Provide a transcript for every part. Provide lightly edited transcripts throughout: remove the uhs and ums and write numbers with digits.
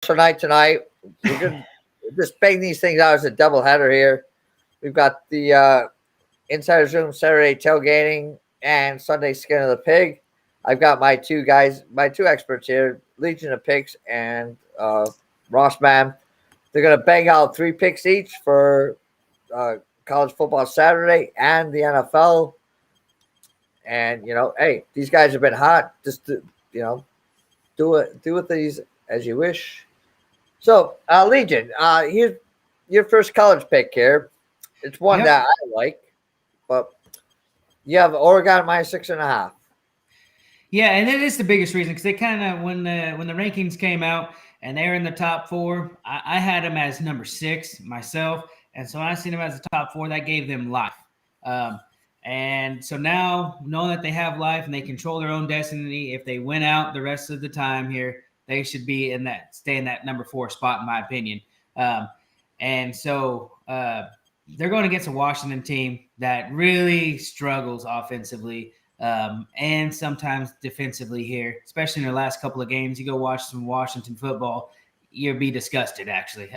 tonight. We're going to just bang these things out as a doubleheader here. We've got the Insider's Room Saturday tailgating and Sunday skin of the pig. I've got my two experts here, Legion of Picks and Rossman. They're going to bang out 3 picks each for college football Saturday and the NFL. And hey, these guys have been hot. Just do with these as you wish. So, Legion, here's your first college pick here. It's one that I like, but you have Oregon minus 6.5. Yeah, and it is the biggest reason because they kind of when the rankings came out and they were in the top 4, I had them as number 6 myself, and so when I seen them as the top 4, that gave them life. And so now, knowing that they have life and they control their own destiny, if they win out the rest of the time here, they should be stay in that number 4 spot, in my opinion. And so they're going against a Washington team that really struggles offensively and sometimes defensively here, especially in their last couple of games. You go watch some Washington football, you'll be disgusted, actually.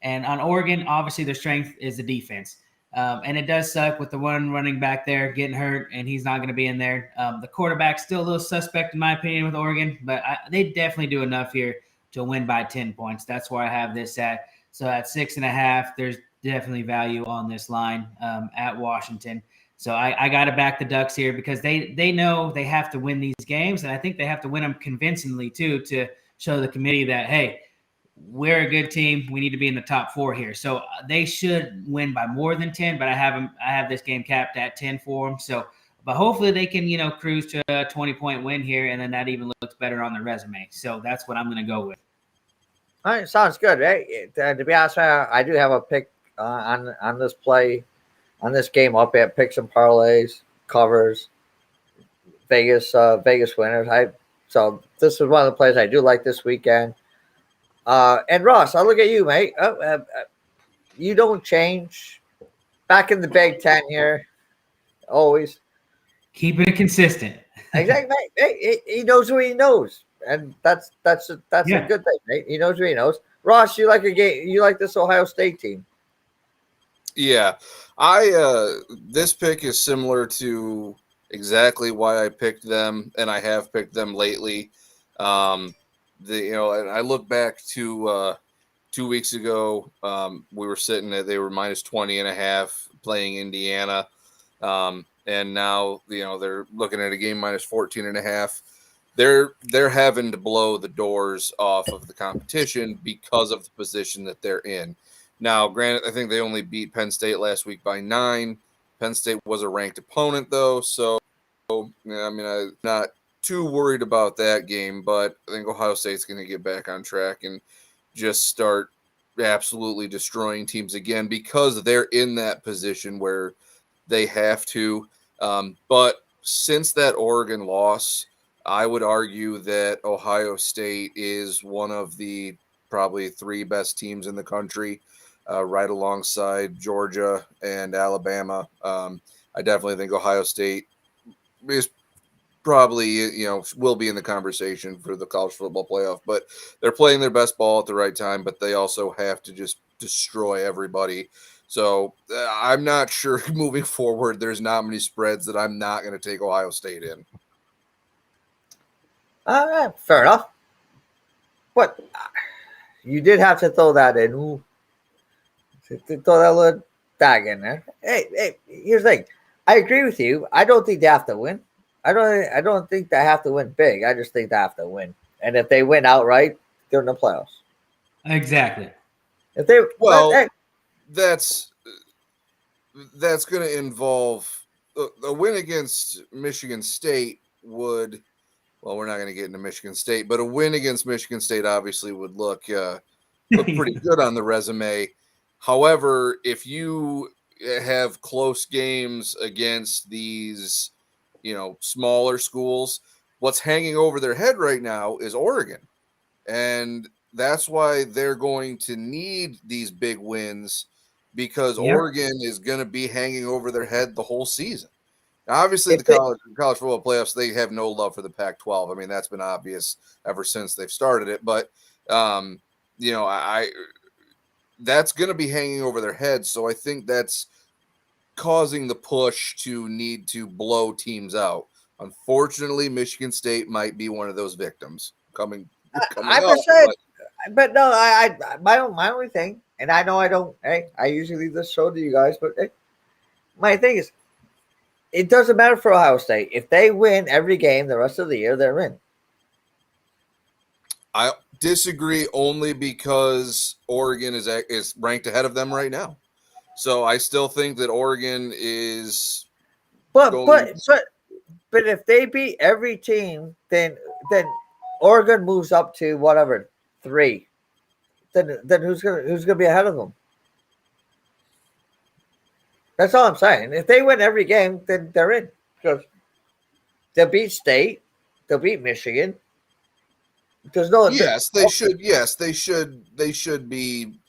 And on Oregon, obviously their strength is the defense. And it does suck with the one running back there getting hurt, and he's not going to be in there. The quarterback's still a little suspect, in my opinion, with Oregon, but they definitely do enough here to win by 10 points. That's where I have this at. So at 6.5, there's definitely value on this line at Washington. So I got to back the Ducks here because they know they have to win these games, and I think they have to win them convincingly too to show the committee that, hey, we're a good team. We need to be in the top 4 here. So they should win by more than 10, but I have this game capped at 10 for them. So, but hopefully they can, cruise to a 20-point win here, and then that even looks better on their resume. So that's what I'm going to go with. All right, sounds good. Hey, to be honest, I do have a pick on this play, on this game up at picks and parlays, covers, Vegas winners. So this is one of the plays I do like this weekend. And Ross, I look at you, mate. You don't change. Back in the Big Ten here, always keeping it consistent. Exactly. Hey, he knows what he knows, and that's a good thing, mate. He knows what he knows. Ross, you like a game? You like this Ohio State team? Yeah, this pick is similar to exactly why I picked them, and I have picked them lately. And I look back to 2 weeks ago, we were sitting at, they were minus 20.5 playing Indiana. And now, they're looking at a game minus 14.5. They're having to blow the doors off of the competition because of the position that they're in. Now, granted, I think they only beat Penn State last week by 9. Penn State was a ranked opponent, though, so I'm not too worried about that game, but I think Ohio State's going to get back on track and just start absolutely destroying teams again because they're in that position where they have to. But since that Oregon loss, I would argue that Ohio State is one of the probably 3 best teams in the country, right alongside Georgia and Alabama. I definitely think Ohio State is probably, will be in the conversation for the college football playoff, but they're playing their best ball at the right time, but they also have to just destroy everybody. So I'm not sure moving forward, there's not many spreads that I'm not going to take Ohio State in. Fair enough. But you did have to throw that in. Ooh. Throw that little tag in there. Hey, here's the thing. I agree with you. I don't think they have to win. I don't think they have to win big. I just think they have to win. And if they win outright, they're in the playoffs. Exactly. If they that's going to involve a win against Michigan State would. Well, we're not going to get into Michigan State, but a win against Michigan State obviously would look pretty good on the resume. However, if you have close games against these, smaller schools, what's hanging over their head right now is Oregon. And that's why they're going to need these big wins because Oregon is going to be hanging over their head the whole season. Now, obviously, the college football playoffs, they have no love for the Pac-12. I mean, that's been obvious ever since they've started it. But You know, I that's going to be hanging over their heads. So I think that's causing the push to need to blow teams out. Unfortunately, Michigan State might be one of those victims coming I up. but no, my only thing, and I know I don't. Hey, I usually leave this show to you guys, but hey, my thing is, it doesn't matter for Ohio State if they win every game the rest of the year, they're in. I disagree only because Oregon is ranked ahead of them right now. So I still think that Oregon is. But if they beat every team, then Oregon moves up to whatever 3. Then who's gonna be ahead of them? That's all I'm saying. If they win every game, then they're in because they'll beat State, they'll beat Michigan. There's no. Yes, they should. Yes, they should. They should be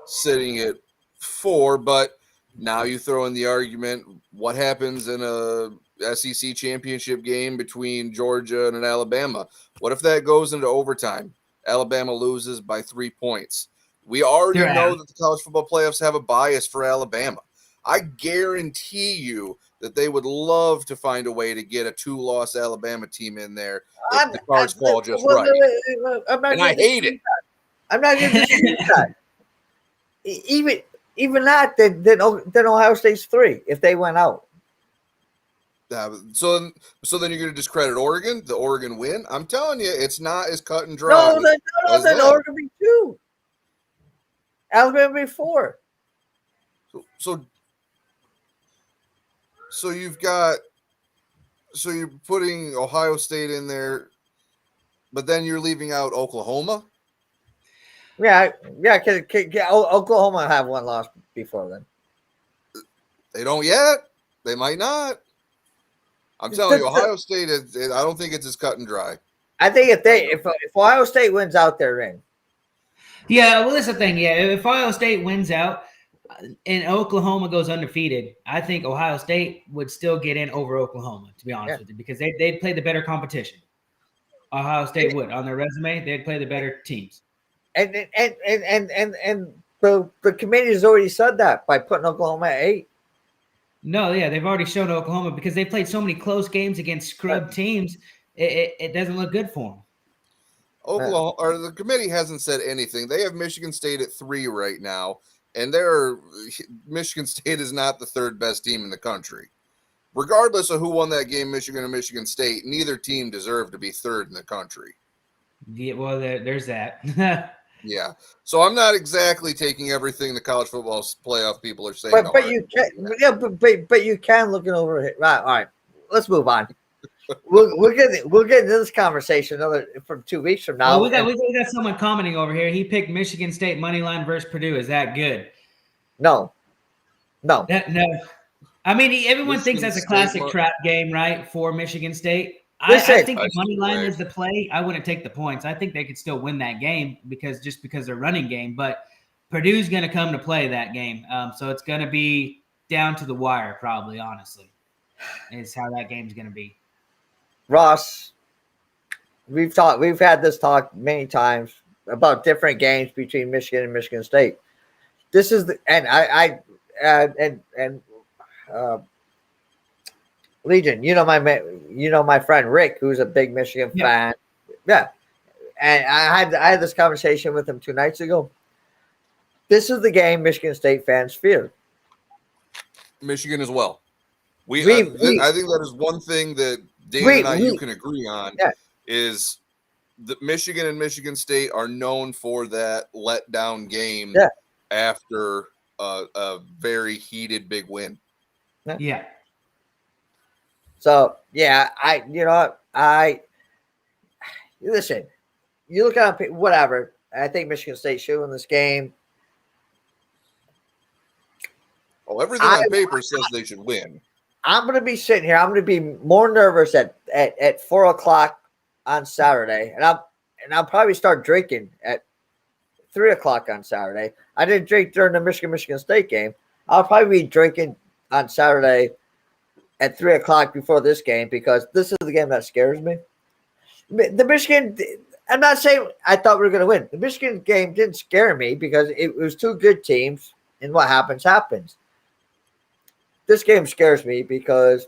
sitting at 4. But now you throw in the argument: what happens in a SEC championship game between Georgia and Alabama? What if that goes into overtime? Alabama loses by 3 points. We already know that the college football playoffs have a bias for Alabama. I guarantee you that they would love to find a way to get a 2-loss Alabama team in there if the cards fall just right. And I hate it. I'm not going to dispute that. Even that, then Ohio State's 3 if they went out. So then you're going to discredit Oregon, the Oregon win? I'm telling you, it's not as cut and dry. No, then Oregon be 2. Alabama be 4. So you're putting Ohio State in there, but then you're leaving out Oklahoma? Yeah. Oklahoma have 1 loss before then. They don't yet. They might not. I'm telling you, Ohio State is. I don't think it's as cut and dry. I think if Ohio State wins out, they're in. Yeah, well, that's the thing. Yeah, if Ohio State wins out and Oklahoma goes undefeated, I think Ohio State would still get in over Oklahoma, to be honest with you, because they'd play the better competition. Ohio State would. On their resume, they'd play the better teams. And the committee has already said that by putting Oklahoma at 8. No, yeah, they've already shown Oklahoma because they played so many close games against scrub teams. It doesn't look good for them. Oklahoma or the committee hasn't said anything. They have Michigan State at 3 right now, and Michigan State is not the 3rd best team in the country. Regardless of who won that game, Michigan or Michigan State, neither team deserved to be 3rd in the country. Yeah, well, there's that. Yeah, so I'm not exactly taking everything the college football playoff people are saying. But you can, but you can looking over it. Right, all right. Let's move on. We'll get into this conversation from 2 weeks from now. We got someone commenting over here. He picked Michigan State money line versus Purdue. Is that good? No. No. I mean, everyone thinks that's a classic trap game, right? For Michigan State. I think the money line is the play. I wouldn't take the points. I think they could still win that game because they're running game. But Purdue's going to come to play that game, so it's going to be down to the wire, probably. Honestly, is how that game's going to be. Ross, we've had this talk many times about different games between Michigan and Michigan State. This is Legion, my friend Rick, who's a big Michigan fan. Yeah. And I had this conversation with him 2 nights ago. This is the game Michigan State fans fear. Michigan as well. I think that is one thing that Dan and you can agree on is that Michigan and Michigan State are known for that letdown game after a very heated big win. Yeah. So listen, you look at whatever. I think Michigan State should win this game. Oh, everything on paper says they should win. I'm going to be sitting here. I'm going to be more nervous at 4:00 on Saturday, and I'll probably start drinking at 3:00 on Saturday. I didn't drink during the Michigan State game. I'll probably be drinking on Saturday at 3:00 before this game because this is the game that scares me. The Michigan, I'm not saying I thought we were going to win. The Michigan game didn't scare me because it was two good teams, and what happens happens. This game scares me because,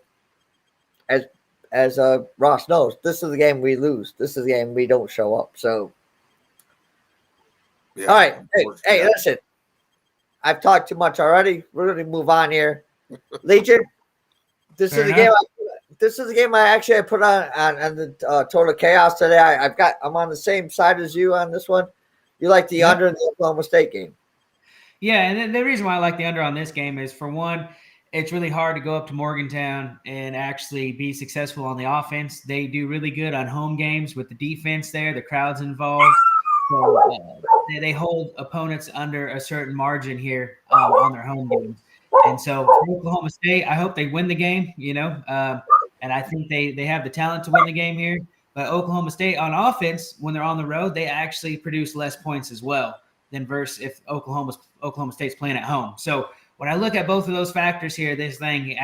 as Ross knows, this is the game we lose. This is the game we don't show up. So, Yeah. all right, hey, listen. I've talked too much already. We're going to move on here. Legion, this is the game. This is the game I put on the Total Chaos today. I'm on the same side as you on this one. You like the under in the Oklahoma State game? Yeah, and the reason why I like the under on this game is, for one, it's really hard to go up to Morgantown and actually be successful on the offense. They do really good on home games with the defense there. The crowd's involved. So they hold opponents under a certain margin here on their home games. And so for Oklahoma State, I hope they win the game, and I think they have the talent to win the game here. But Oklahoma State on offense, when they're on the road, they actually produce less points as well than versus if Oklahoma State's playing at home. So when I look at both of those factors here, this thing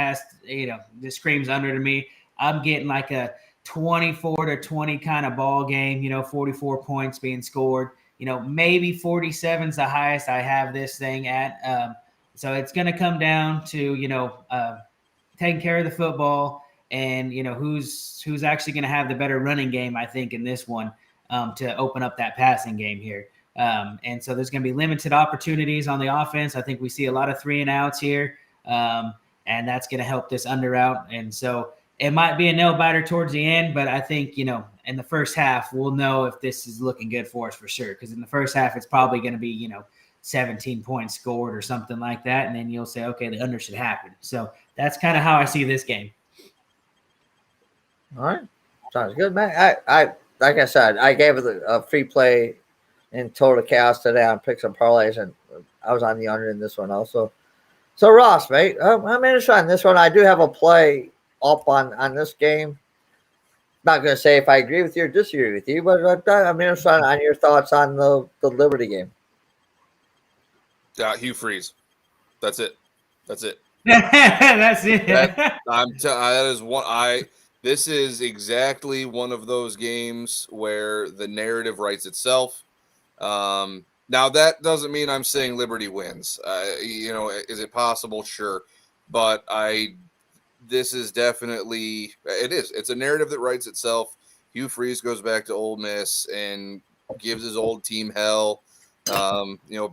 this screams under to me. I'm getting like a 24-20 kind of ball game, 44 points being scored, maybe 47 is the highest I have this thing at. So it's going to come down to, taking care of the football and, who's actually going to have the better running game, I think, in this one to open up that passing game here. And so there's going to be limited opportunities on the offense. I think we see a lot of 3-and-outs here, and that's going to help this under out. And so it might be a nail biter towards the end, but I think, in the first half, we'll know if this is looking good for us for sure. Because in the first half, it's probably going to be, 17 points scored or something like that. And then you'll say, okay, the under should happen. So that's kind of how I see this game. All right. Sounds good, man. I like I said, I gave it a free play in Total Chaos today on Picks and Parlays, and I was on the under in this one also. So, Ross, mate, I'm interested on this one. I do have a play up on this game. Not going to say if I agree with you or disagree with you, but I'm interested on your thoughts on the Liberty game. Hugh Freeze. That's it. That's it. That is one. This is exactly one of those games where the narrative writes itself. Now that doesn't mean I'm saying Liberty wins. Is it possible? Sure, but this is definitely it is. It's a narrative that writes itself. Hugh Freeze goes back to Ole Miss and gives his old team hell.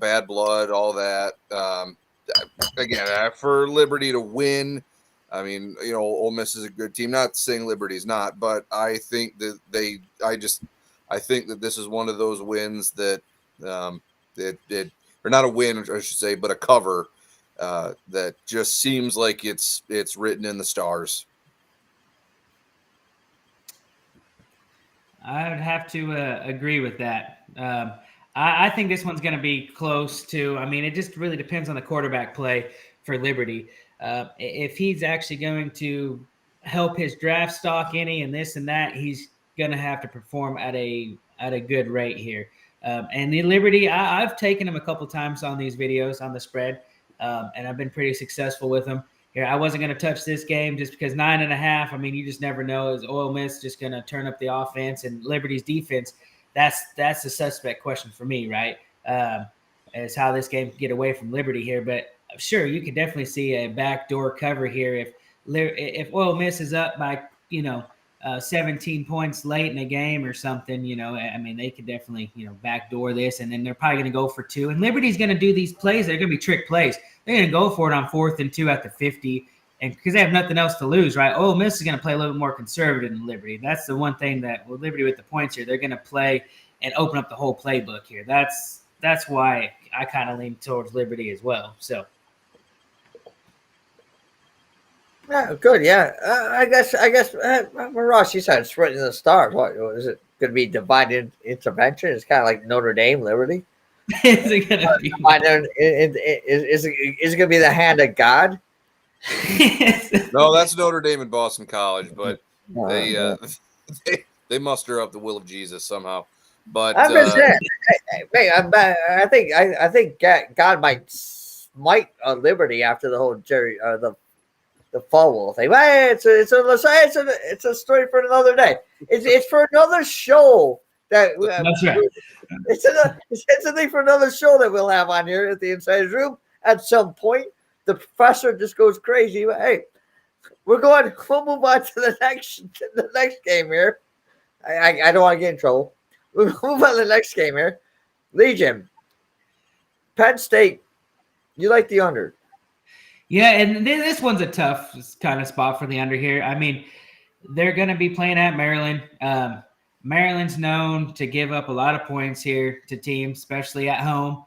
Bad blood, all that. Again, for Liberty to win, I mean, Ole Miss is a good team. Not saying Liberty's not, but I think that I think that this is one of those wins that or not a win, I should say, but a cover that just seems like it's written in the stars. I would have to agree with that. I think this one's going to be close to. I mean, it just really depends on the quarterback play for Liberty. If he's actually going to help his draft stock any and this and that, he's going to have to perform at a good rate here. And the Liberty, I've taken him a couple times on these videos on the spread, and I've been pretty successful with them. Here, I wasn't going to touch this game just because 9.5. I mean, you just never know. Is Ole Miss just going to turn up the offense and Liberty's defense? That's a suspect question for me, right? Is how this game can get away from Liberty here. But sure, you could definitely see a backdoor cover here if Ole Miss is up by 17 points late in a game or something. I mean, they could definitely backdoor this, and then they're probably going to go for 2. And Liberty's going to do these plays. They're going to be trick plays. They're going to go for it on 4th and 2 at the 50. And because they have nothing else to lose, right? Ole Miss is going to play a little bit more conservative than Liberty. That's the one thing that with Liberty with the points here, they're going to play and open up the whole playbook here. That's why I kind of lean towards Liberty as well. So, yeah, good. Yeah, I guess. Ross, you said it's written in the stars. What is it going to be? Divided intervention? It's kind of like Notre Dame, Liberty. Is it going to be? Is it going to be the hand of God? No, that's Notre Dame and Boston College, but they muster up the will of Jesus somehow. But I'm just saying, I think God might smite Liberty after the whole Jerry the Falwell thing. Well, it's a story for another day. It's for another show That That's right. it's a thing for another show that we'll have on here at the Insider's Room at some point. The professor just goes crazy. But hey, we'll move on to the next game here. I don't want to get in trouble. We'll move on to the next game here. Legion, Penn State. You like the under? Yeah, and this one's a tough kind of spot for the under here. I mean, they're going to be playing at Maryland. Maryland's known to give up a lot of points here to teams, especially at home.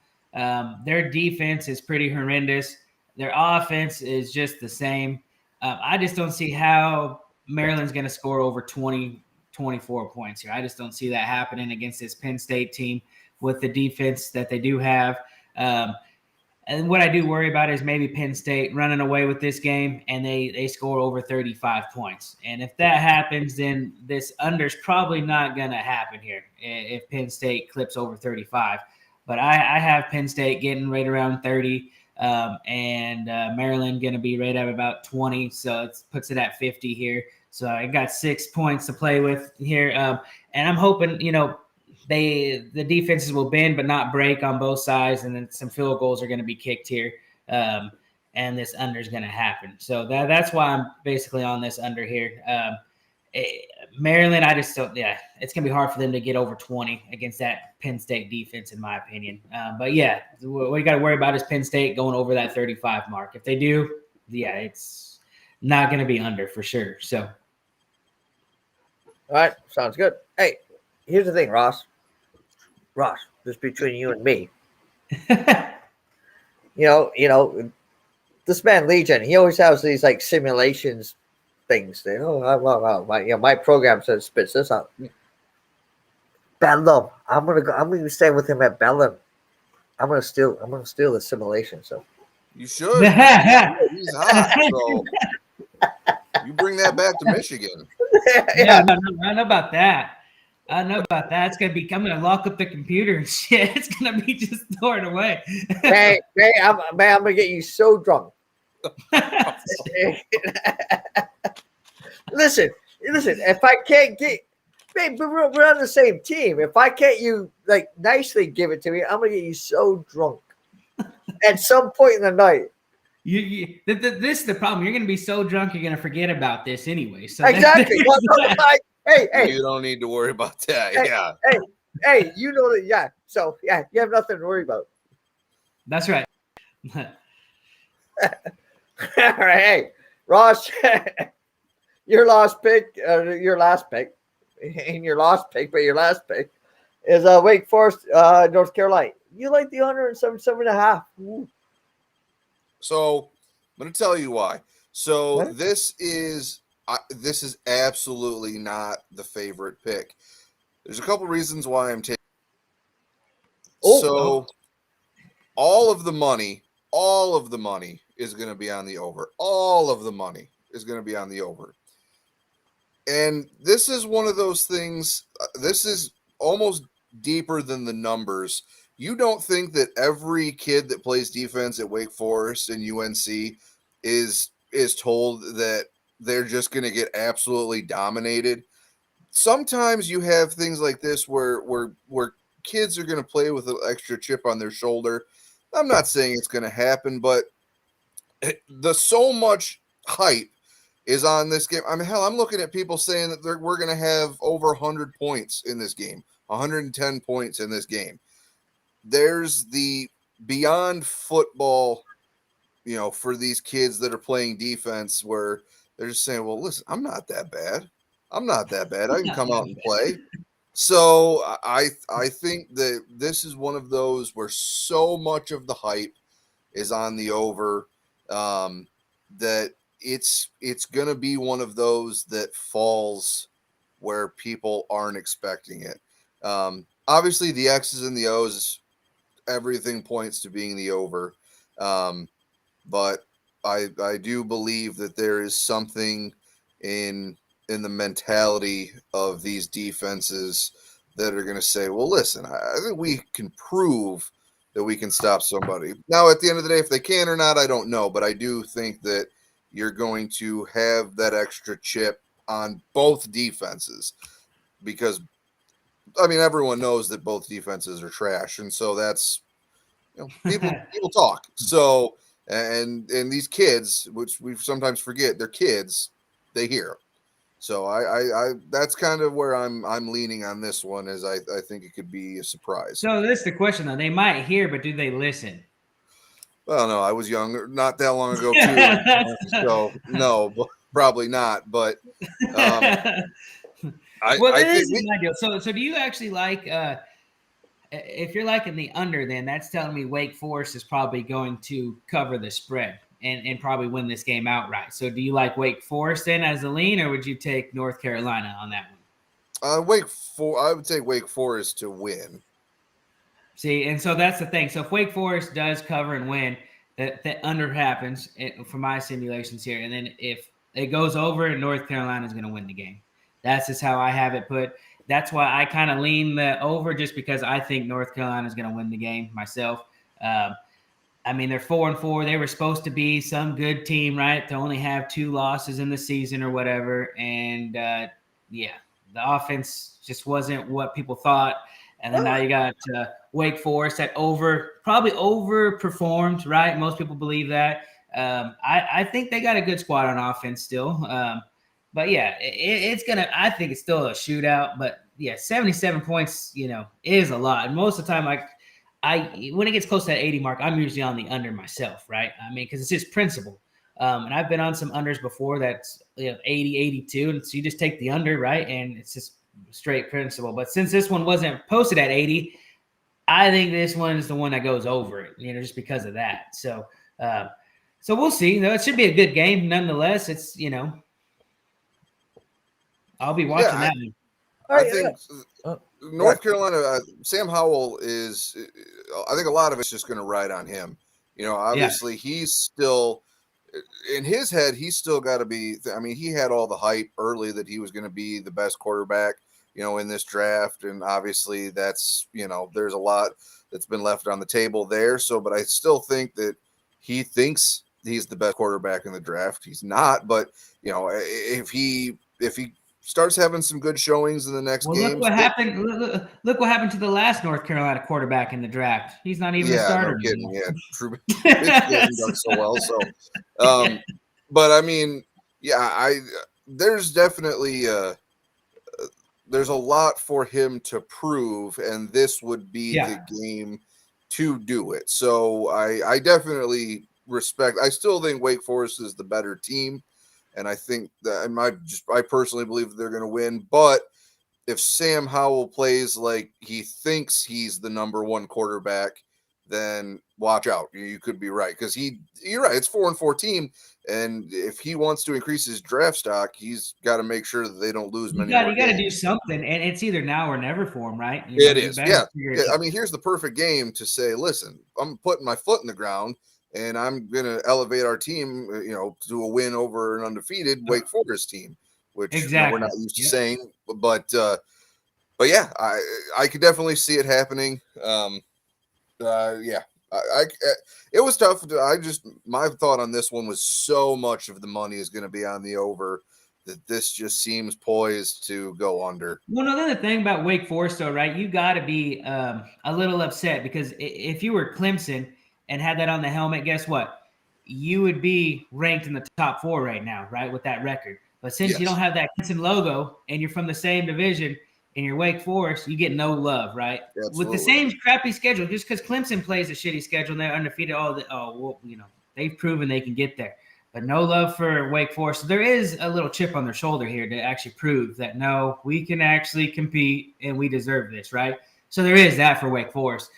Their defense is pretty horrendous. Their offense is just the same. I just don't see how Maryland's going to score over 20, 24 points here. I just don't see that happening against this Penn State team with the defense that they do have. And what I do worry about is maybe Penn State running away with this game and they score over 35 points. And if that happens, then this under's probably not going to happen here if Penn State clips over 35. But I have Penn State getting right around 30 and Maryland going to be right at about 20. So it puts it at 50 here. So I got 6 points to play with here. And I'm hoping, the defenses will bend but not break on both sides, and then some field goals are going to be kicked here, and this under is going to happen. So that's why I'm basically on this under here. Maryland, I just don't. Yeah, it's going to be hard for them to get over 20 against that Penn State defense, in my opinion. But yeah, what you got to worry about is Penn State going over that 35 mark. If they do, yeah, it's not going to be under for sure. So, all right, sounds good. Hey, here's the thing, Ross, just between you and me. This man Legion, he always has these like simulations things. My program says spits this out. Bedlam. I'm gonna stay with him at Bedlam. I'm gonna steal the simulation. So you should. He's hot. So you bring that back to Michigan. Yeah, I don't know about that. I don't know about that. It's gonna be. I'm gonna lock up the computer and shit. It's gonna be just thrown away. Hey, I'm gonna get you so drunk. Listen. If I can't get, babe, we're on the same team. If I can't, you like nicely give it to me, I'm gonna get you so drunk at some point in the night. This is the problem. You're gonna be so drunk, you're gonna forget about this anyway. So exactly. Hey, you don't need to worry about that. Hey, you know that. Yeah. So yeah, you have nothing to worry about. That's right. All right, hey, Ross, your last pick is Wake Forest, North Carolina. You like the 177.5. Ooh. So I'm going to tell you why. So What? this is absolutely not the favorite pick. There's a couple reasons why I'm taking. All of the money is going to be on the over. All of the money is going to be on the over. And this is one of those things. This is almost deeper than the numbers. You don't think that every kid that plays defense at Wake Forest and UNC is told that they're just going to get absolutely dominated. Sometimes you have things like this where kids are going to play with an extra chip on their shoulder. I'm not saying it's going to happen, but so much hype is on this game. I mean, hell, I'm looking at people saying that we're going to have over 100 points in this game, 110 points in this game. There's the beyond football, for these kids that are playing defense where they're just saying, well, listen, I'm not that bad. I can come out and play. So I think that this is one of those where so much of the hype is on the over that it's going to be one of those that falls where people aren't expecting it. Obviously, the X's and the O's, everything points to being the over. But I do believe that there is something in the mentality of these defenses that are going to say, well, listen, I think we can prove that we can stop somebody. Now, at the end of the day, if they can or not, I don't know. But I do think that you're going to have that extra chip on both defenses because I mean, everyone knows that both defenses are trash, and so that's people talk. So and these kids, which we sometimes forget, they're kids, they hear. So I that's kind of where I'm leaning on this one, as I think it could be a surprise. So this is the question though. They might hear, but do they listen? Well, no, I was young, not that long ago too. So no, probably not. But I that think is my deal. So do you actually like if you're liking the under, then that's telling me Wake Forest is probably going to cover the spread and probably win this game outright. So do you like Wake Forest then as a lean, or would you take North Carolina on that one? I would take Wake Forest to win. See, and so that's the thing. So if Wake Forest does cover and win, that under happens for my simulations here. And then if it goes over, North Carolina is going to win the game. That's just how I have it put. That's why I kind of lean the over, just because I think North Carolina is going to win the game myself. I mean, they're 4-4. They were supposed to be some good team, right? To only have 2 losses in the season or whatever. And the offense just wasn't what people thought. And then now you got Wake Forest that probably overperformed, right? Most people believe that. I think they got a good squad on offense still. But yeah, I think it's still a shootout. But yeah, 77 points, is a lot. And most of the time, when it gets close to that 80 mark, I'm usually on the under myself, right? I mean, because it's just principle. And I've been on some unders before that's 80, 82. And so you just take the under, right? And it's just straight principle. But since this one wasn't posted at 80, I think this one is the one that goes over it, just because of that. So we'll see. It should be a good game nonetheless. It's, I'll be watching that one. I think North Carolina, Sam Howell is, I think a lot of it's just going to ride on him. Obviously he's still, in his head, he's still got to be, I mean, he had all the hype early that he was going to be the best quarterback, in this draft. And obviously that's, there's a lot that's been left on the table there. So, but I still think that he thinks he's the best quarterback in the draft. He's not, but if he starts having some good showings in the next game. Look what happened. Look what happened to the last North Carolina quarterback in the draft. He's not even a starter. No kidding. Yeah, true. He hasn't done so well. So, but I mean, there's definitely there's a lot for him to prove, and this would be the game to do it. So I definitely respect. I still think Wake Forest is the better team. And I think that I personally believe that they're going to win. But if Sam Howell plays like he thinks he's the number 1 quarterback, then watch out. You could be right, because you're right. It's 4-4 team, and if he wants to increase his draft stock, he's got to make sure that they don't lose many. You got to do something, and it's either now or never for him, right? It is. Yeah. I mean, here's the perfect game to say, listen, I'm putting my foot in the ground. And I'm going to elevate our team, to a win over an undefeated Wake Forest team, which we're not used to saying. But yeah, I could definitely see it happening. It was tough. My thought on this one was so much of the money is going to be on the over that this just seems poised to go under. Well, another thing about Wake Forest, though, right? You got to be a little upset, because if you were Clemson and had that on the helmet, guess what? You would be ranked in the top 4 right now, right, with that record. But since you don't have that Clemson logo and you're from the same division and you're Wake Forest, you get no love, right? Absolutely. With the same crappy schedule, just because Clemson plays a shitty schedule and they're undefeated, they've proven they can get there. But no love for Wake Forest. So there is a little chip on their shoulder here to actually prove that, no, we can actually compete and we deserve this, right? So there is that for Wake Forest.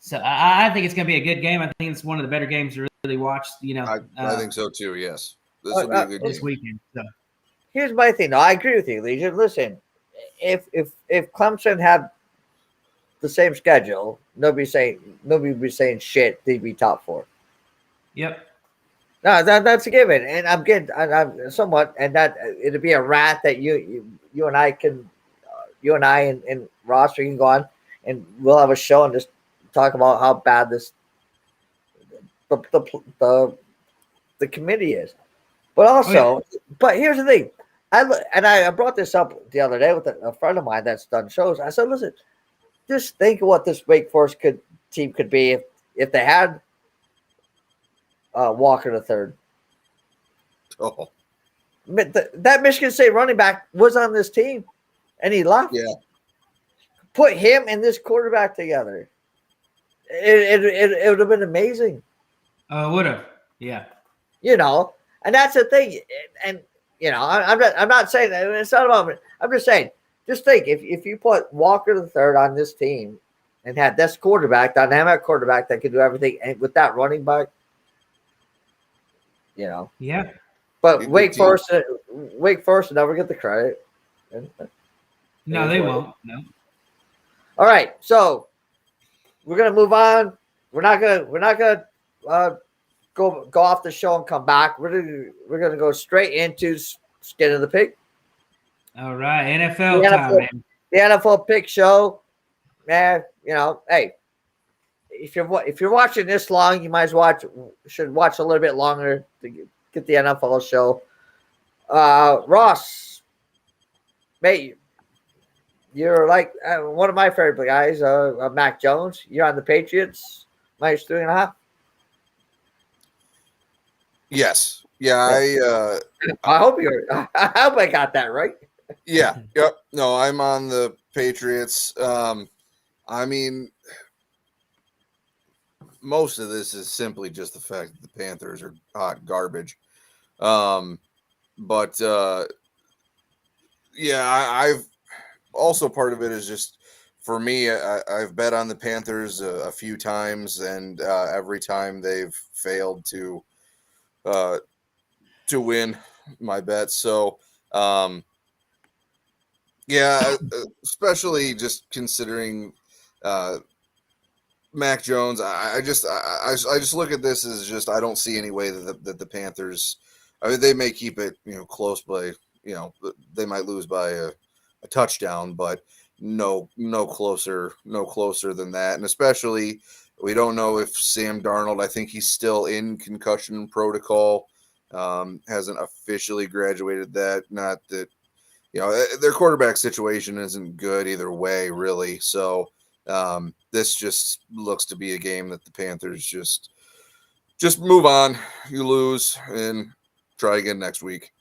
So I think it's going to be a good game. I think it's one of the better games to really watch. I think so too. Yes, this will be a good this game. Weekend. So. Here's my thing. No, I agree with you, Legion. Listen, if Clemson had the same schedule, nobody would be saying shit. They'd be top 4. Yep. No, that's a given, and I'm somewhat, and that it'd be a rat that you and I can, you and I and Ross, we can go on, and we'll have a show and just talk about how bad the committee is. But also, but here's the thing. I brought this up the other day with a friend of mine that's done shows. I said, listen, just think of what this Wake Forest team could be if they had Walker the third. Oh, That Michigan State running back was on this team, and he left. yeah. Put him and this quarterback together. It would have been amazing. Would have. Yeah. You know, and that's the thing. And you know, I'm not saying that it's not about it. I'm just saying, just think if you put Walker the third on this team and had this quarterback, dynamic quarterback that could do everything, and with that running back, you know. Yeah. But Wake Forest will never get the credit. No, they won't. No. All right, so we're gonna move on. We're not gonna go off the show and come back. We're gonna go straight into Skin of the Pig. All right, NFL time, man. The NFL Pick Show, man. You know, hey, if you're watching this long, you might should watch a little bit longer to get the NFL show. Ross, mate, you're like one of my favorite guys, Mac Jones. You're on the Patriots, -3.5. Yes. Yeah. I hope I got that right. Yeah. Yep. No, I'm on the Patriots. I mean, most of this is simply just the fact that the Panthers are hot garbage. But yeah, I've also, part of it is just, for me, I've bet on the Panthers a few times, and every time they've failed to win my bets. So yeah, especially just considering Mac Jones, I just look at this as just, I don't see any way that the Panthers, I mean, they may keep it, close by, they might lose by a touchdown, but no closer than that. And especially, we don't know if Sam Darnold, I think he's still in concussion protocol, hasn't officially graduated that. Not that, their quarterback situation isn't good either way, really. So this just looks to be a game that the Panthers just move on. You lose and try again next week.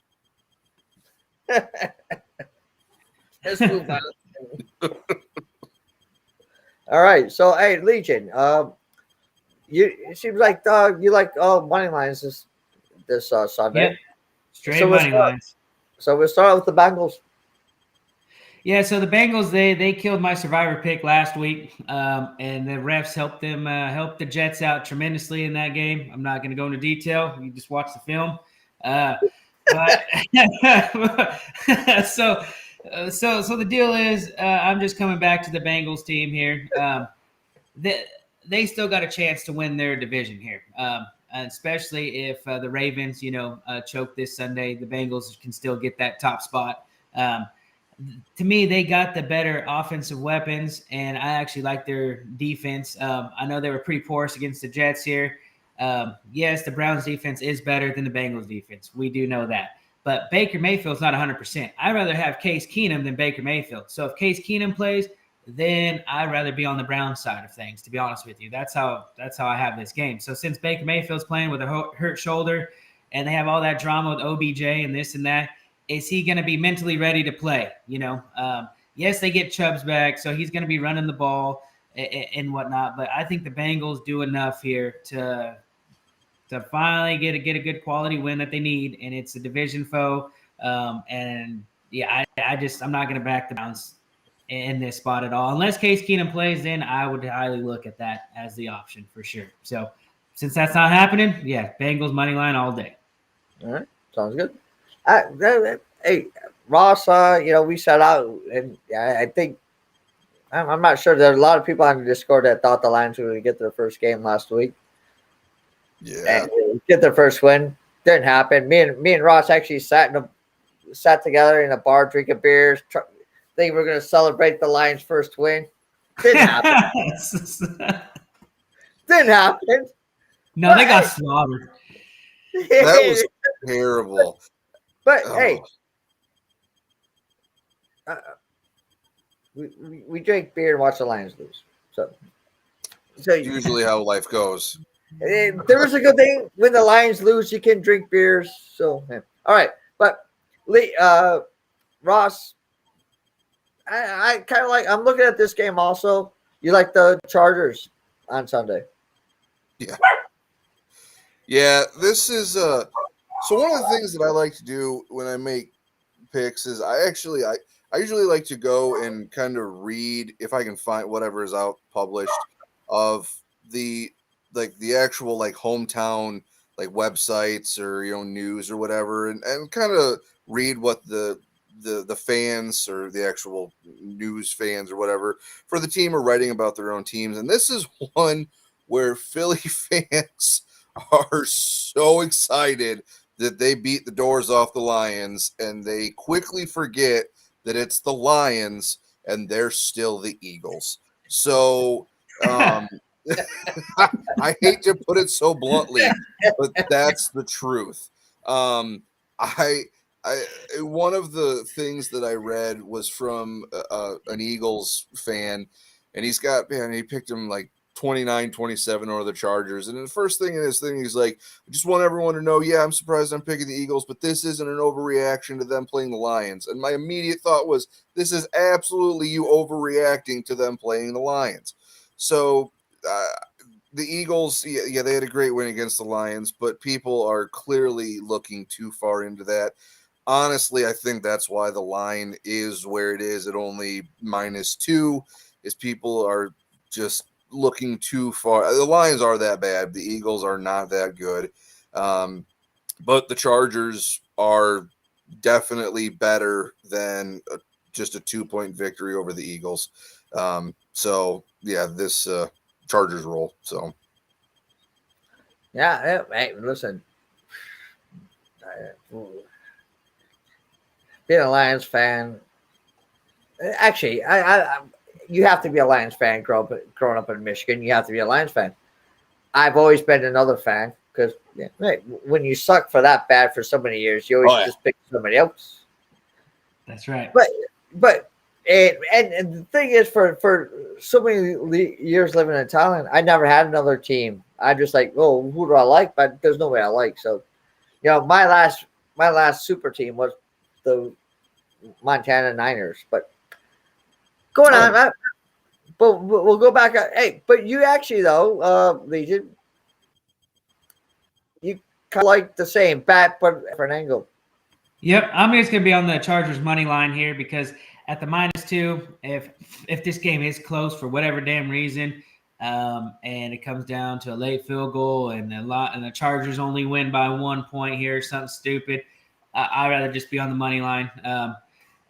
Let's move on. All right. So, hey, Legion, it seems like you like money lines this Sunday. Yep. Straight money lines. So we'll start with the Bengals. Yeah, so the Bengals, they killed my survivor pick last week, and the refs helped the Jets out tremendously in that game. I'm not going to go into detail. You just watch the film. But so the deal is, I'm just coming back to the Bengals team here. They still got a chance to win their division here, especially if the Ravens, choke this Sunday. The Bengals can still get that top spot. To me, they got the better offensive weapons, and I actually like their defense. I know they were pretty porous against the Jets here. Yes, the Browns defense is better than the Bengals defense. We do know that. But Baker Mayfield's not 100%. I'd rather have Case Keenum than Baker Mayfield. So if Case Keenum plays, then I'd rather be on the Browns side of things, to be honest with you. That's how I have this game. So since Baker Mayfield's playing with a hurt shoulder and they have all that drama with OBJ and this and that, is he going to be mentally ready to play? Yes, they get Chubbs back, so he's going to be running the ball and whatnot. But I think the Bengals do enough here to finally get a good quality win that they need, and it's a division foe. And yeah, I'm not going to back the Browns in this spot at all. Unless Case Keenum plays, then I would highly look at that as the option for sure. So since that's not happening, yeah, Bengals money line all day. All right, sounds good. Hey, Ross, we set out, and I think I'm not sure. There are a lot of people on the Discord that thought the Lions were going to get their first game last week. Yeah, and get their first win. Didn't happen. Me and Ross actually sat together in a bar drinking beers. Think we're going to celebrate the Lions' first win. Didn't happen. Didn't happen. No, they got slaughtered. That was terrible. But hey, we drink beer and watch the Lions lose. So Usually how life goes. there is a good thing when the Lions lose, you can drink beers. So yeah. All right, but Ross, I kind of like. I'm looking at this game also. You like the Chargers on Sunday? Yeah. Yeah, this is so one of the things that I like to do when I make picks is I usually like to go and kind of read if I can find whatever is out published of the the actual like hometown like websites or news or whatever and kind of read what the fans or the actual news fans or whatever for the team are writing about their own teams. And this is one where Philly fans are so excited that they beat the doors off the Lions, and they quickly forget that it's the Lions and they're still the Eagles. So I hate to put it so bluntly, but that's the truth. I one of the things that I read was from an Eagles fan, and he picked him like 29-27 over the Chargers. And the first thing in his thing, he's like, I just want everyone to know, yeah, I'm surprised I'm picking the Eagles, but this isn't an overreaction to them playing the Lions. And my immediate thought was, this is absolutely you overreacting to them playing the Lions. So the Eagles, yeah, they had a great win against the Lions, but people are clearly looking too far into that. Honestly, I think that's why the line is where it is at only -2, is people are just looking too far. The Lions are that bad. The Eagles are not that good. But the Chargers are definitely better than just a 2-point victory over the Eagles. So yeah, this Chargers roll. So yeah. Hey, listen, being a Lions fan, actually, I you have to be a Lions fan. Growing up in Michigan, you have to be a Lions fan. I've always been another fan because when you suck for that bad for so many years, you always just pick somebody else. That's right. But and the thing is, for so many years living in Thailand, I never had another team. I'm just like, oh, who do I like? But there's no way I like. So, my last super team was the Montana Niners. But going on, but we'll go back. Hey, but you actually though, Legion, you kind of like the same bat, but different angle. Yep, I'm just gonna be on the Chargers money line here because at the -2, if this game is close for whatever damn reason, and it comes down to a late field goal and the Chargers only win by 1 point here, something stupid, I'd rather just be on the money line.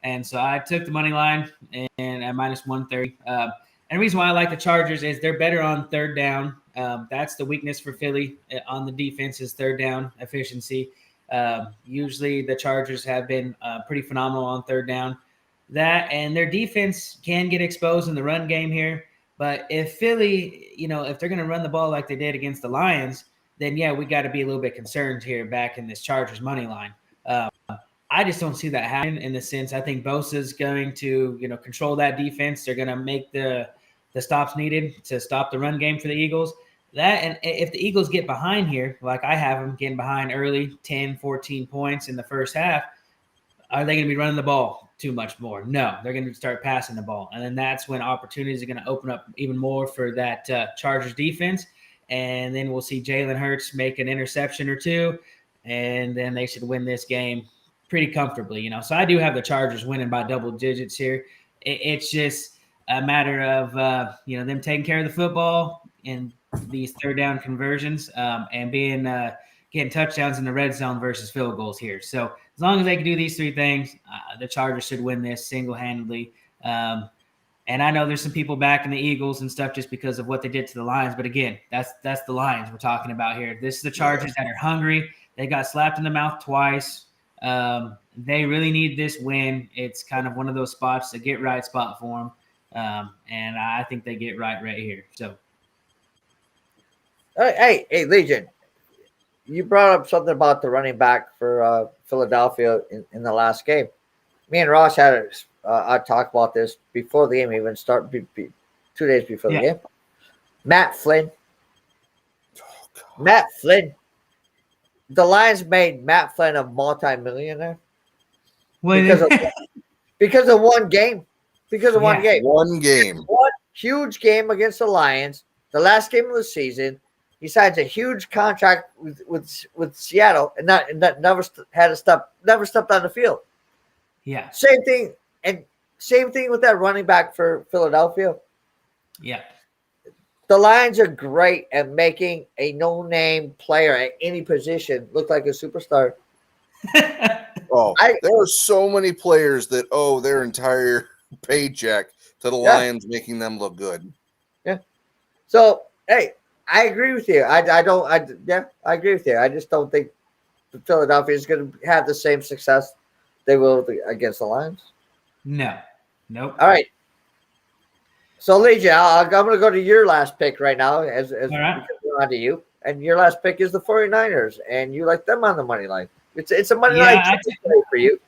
And so I took the money line and at -130. And the reason why I like the Chargers is they're better on third down. That's the weakness for Philly on the defense is third down efficiency. Usually the Chargers have been pretty phenomenal on third down. That and their defense can get exposed in the run game here. But if Philly, if they're going to run the ball like they did against the Lions, then yeah, we got to be a little bit concerned here back in this Chargers money line. I just don't see that happen in the sense I think Bosa's going to, control that defense. They're going to make the stops needed to stop the run game for the Eagles. That and if the Eagles get behind here, like I have them getting behind early, 10, 14 points in the first half, are they going to be running the ball too much more? No, they're going to start passing the ball. And then that's when opportunities are going to open up even more for that Chargers defense. And then we'll see Jalen Hurts make an interception or two, and then they should win this game pretty comfortably, So I do have the Chargers winning by double digits here. It's just a matter of, them taking care of the football and these third down conversions and getting touchdowns in the red zone versus field goals here. So as long as they can do these three things, the Chargers should win this single-handedly. And I know there's some people backing the Eagles and stuff just because of what they did to the Lions. But again, that's the Lions we're talking about here. This is the Chargers that are hungry. They got slapped in the mouth twice. They really need this win. It's kind of one of those spots, a get right spot for them. And I think they get right here. So, hey, Legion, you brought up something about the running back for Philadelphia in the last game. Me and Ross had I talked about this before the game even started, 2 days before the game. Matt Flynn. Matt Flynn. The Lions made Matt Flynn a multi-millionaire because of one game. Because of one game. One game. One huge game against the Lions. The last game of the season. He signs a huge contract with Seattle, and never stepped on the field. Yeah. Same thing with that running back for Philadelphia. Yeah. The Lions are great at making a no-name player at any position look like a superstar. There are so many players that owe their entire paycheck to the Lions making them look good. Yeah. So, hey, I agree with you. I agree with you. I just don't think Philadelphia is going to have the same success they will against the Lions. No. Nope. All right. So, Legion, I'm going to go to your last pick right now as right. Because we're on to you. And your last pick is the 49ers, and you like them on the money line. It's a money line for you.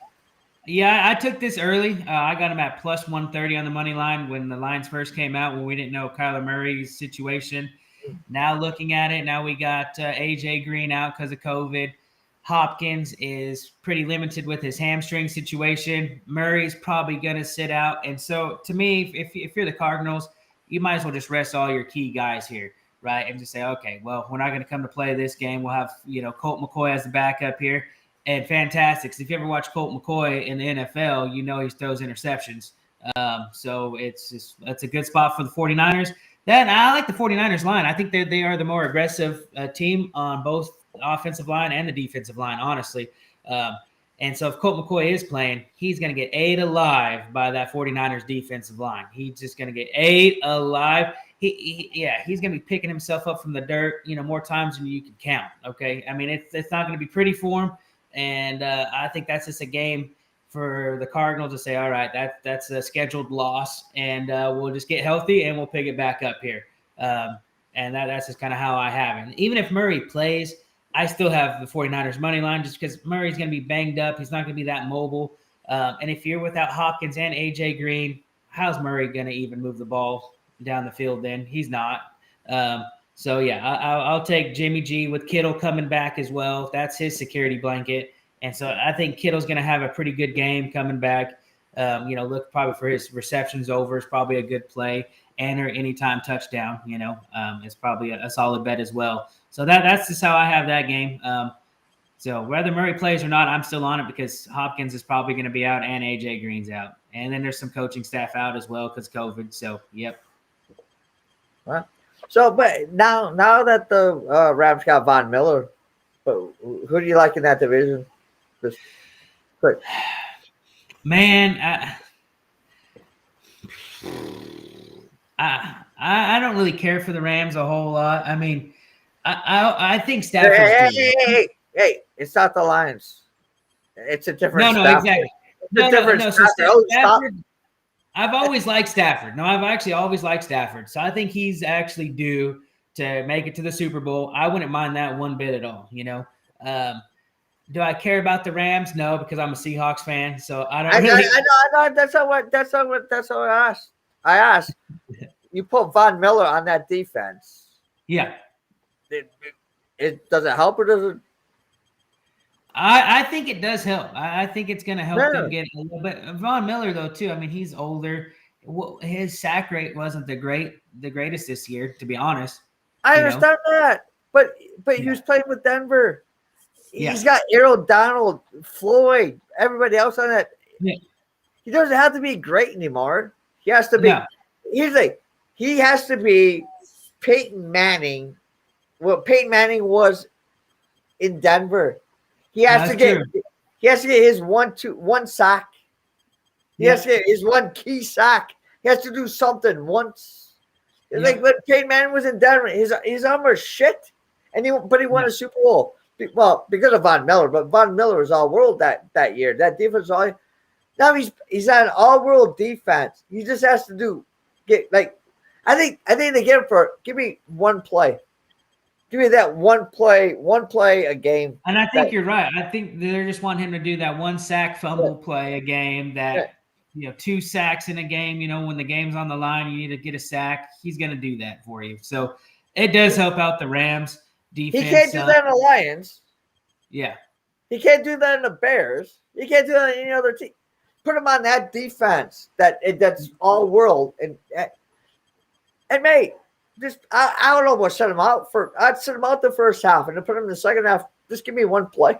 Yeah, I took this early. I got him at plus 130 on the money line when the lines first came out, when we didn't know Kyler Murray's situation. Now looking at it, now we got AJ Green out because of COVID. Hopkins is pretty limited with his hamstring situation. Murray's probably going to sit out. And so to me, if you're the Cardinals, you might as well just rest all your key guys here, right? And just say, okay, well, we're not going to come to play this game. We'll have, Colt McCoy as the backup here. And fantastic. If you ever watch Colt McCoy in the NFL, you know he throws interceptions. So it's a good spot for the 49ers. Then I like the 49ers line. I think they are the more aggressive team on both the offensive line and the defensive line, honestly. And so if Colt McCoy is playing, he's going to get ate alive by that 49ers defensive line. He's just going to get ate alive. He's going to be picking himself up from the dirt, more times than you can count. Okay. I mean, it's not going to be pretty for him. And I think that's just a game for the Cardinals to say, all right, that's a scheduled loss, and we'll just get healthy and we'll pick it back up here. And that's just kind of how I have it. And even if Murray plays, I still have the 49ers money line just because Murray's going to be banged up. He's not going to be that mobile. And if you're without Hopkins and A.J. Green, how's Murray going to even move the ball down the field then? He's not. So, I'll take Jimmy G with Kittle coming back as well. That's his security blanket. And so I think Kittle's going to have a pretty good game coming back. Look probably for his receptions over is probably a good play. And or anytime touchdown, is probably a solid bet as well. So that's just how I have that game. So whether Murray plays or not, I'm still on it because Hopkins is probably going to be out and A.J. Green's out. And then there's some coaching staff out as well because COVID. So, yep. Well, so, but now that the Rams got Von Miller, who do you like in that division? Just quick. Man, I don't really care for the Rams a whole lot. I mean, I think Stafford's Hey, it's not the Lions. It's a different No, Stafford. exactly. No. So Stafford, I've always liked Stafford. No, I've actually always liked Stafford. So I think he's actually due to make it to the Super Bowl. I wouldn't mind that one bit at all, Do I care about the Rams? No, because I'm a Seahawks fan. So I don't really. I know. That's not what I asked. I asked. You put Von Miller on that defense. Yeah. It does it help or does it? I think it does help. I think it's going to help them get a little bit. Von Miller, though, too. I mean, he's older. His sack rate wasn't the greatest this year, to be honest. I understand that, but he was playing with Denver. He's got Aaron Donald, Floyd, everybody else on that. Yeah. He doesn't have to be great anymore. He has to be. No. He has to be Peyton Manning. What Peyton Manning was in Denver. He has to get his one sack. He has to get his one key sack. He has to do something once. Yeah. Like when Peyton Manning was in Denver, his arm was shit, but he won a Super Bowl. Well, because of Von Miller, but Von Miller was all world that year. That defense was all. Now he's on an all world defense. He just has to I think they get him for give me one play. Give me that one play a game. And I think you're right. I think they're just wanting him to do that one sack fumble play a game that 2 sacks in a game. When the game's on the line, you need to get a sack. He's going to do that for you. So it does help out the Rams defense. He can't do that in the Lions. Yeah. He can't do that in the Bears. He can't do that in any other team. Put him on that defense that's all world. And mate, just I don't know what set him out for. I'd set him out the first half and then put him in the second half. Just give me one play.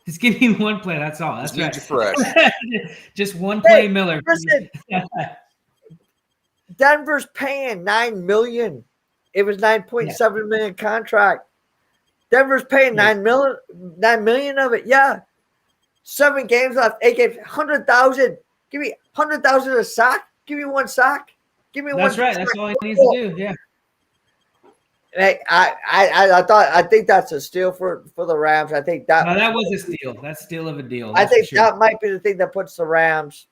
Just give me one play. That's all. That's right. Fresh. Just one play, Miller. Listen, Denver's paying $9 million. It was $9.7 million contract. Denver's paying $9 million of it. Yeah. 7 games left. 8 games. 100,000. Give me 100,000 a sack. Give me one sack. Give me one. That's right. That's all he needs to do. Yeah. Hey, I think that's a steal for the Rams. I think that was a steal. That's a steal of a deal. I think that might be the thing that puts the Rams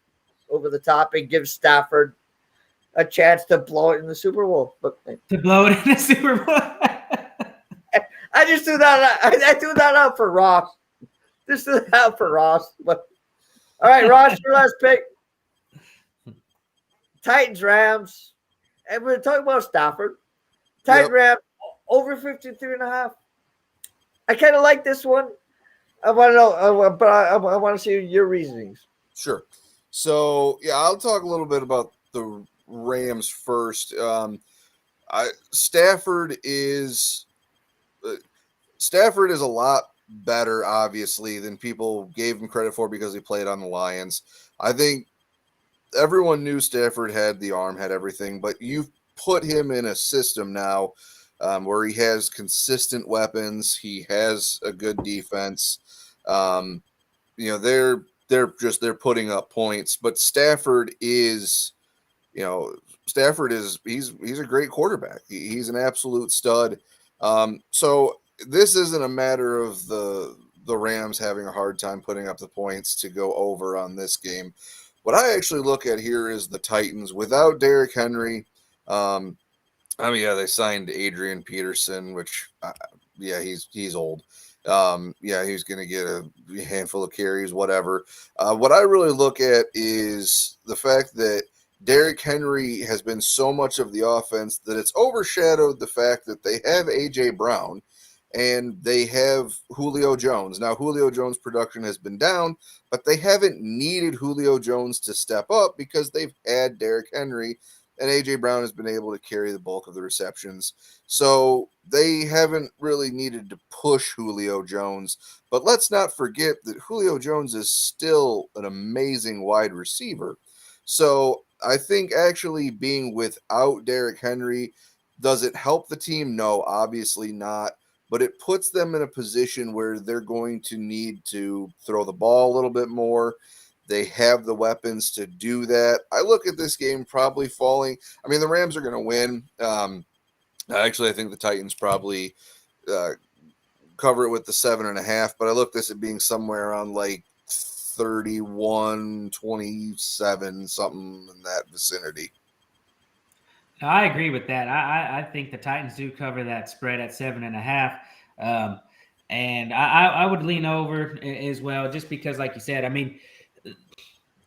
over the top and gives Stafford a chance to blow it in the Super Bowl. To blow it in the Super Bowl. I just threw that. I threw that out for Ross. Just threw that out for Ross. But all right, Ross, your last pick. Titans, Rams, and we're talking about Stafford. Titans, Rams over 53.5. I kind of like this one. I want to know, but I want to see your reasonings. Sure. So I'll talk a little bit about the Rams first. Stafford is a lot better, obviously, than people gave him credit for because he played on the Lions. I think everyone knew Stafford had the arm, had everything, but you've put him in a system now where he has consistent weapons. He has a good defense. They're putting up points, but Stafford is he's a great quarterback. He's an absolute stud. So this isn't a matter of the Rams having a hard time putting up the points to go over on this game. What I actually look at here is the Titans without Derrick Henry. They signed Adrian Peterson, which he's old. He's going to get a handful of carries, whatever. What I really look at is the fact that Derrick Henry has been so much of the offense that it's overshadowed the fact that they have A.J. Brown and they have Julio Jones. Now, Julio Jones' production has been down, but they haven't needed Julio Jones to step up because they've had Derrick Henry, and A.J. Brown has been able to carry the bulk of the receptions. So they haven't really needed to push Julio Jones. But let's not forget that Julio Jones is still an amazing wide receiver. So I think actually being without Derrick Henry, does it help the team? No, obviously not. But it puts them in a position where they're going to need to throw the ball a little bit more. They have the weapons to do that. I look at this game probably falling. I mean, the Rams are going to win. Actually, I think the Titans probably cover it with the 7.5, but I look at this at being somewhere around like 31-27, something in that vicinity. I agree with that. I think the Titans do cover that spread at 7.5. And I would lean over as well, just because, like you said, I mean,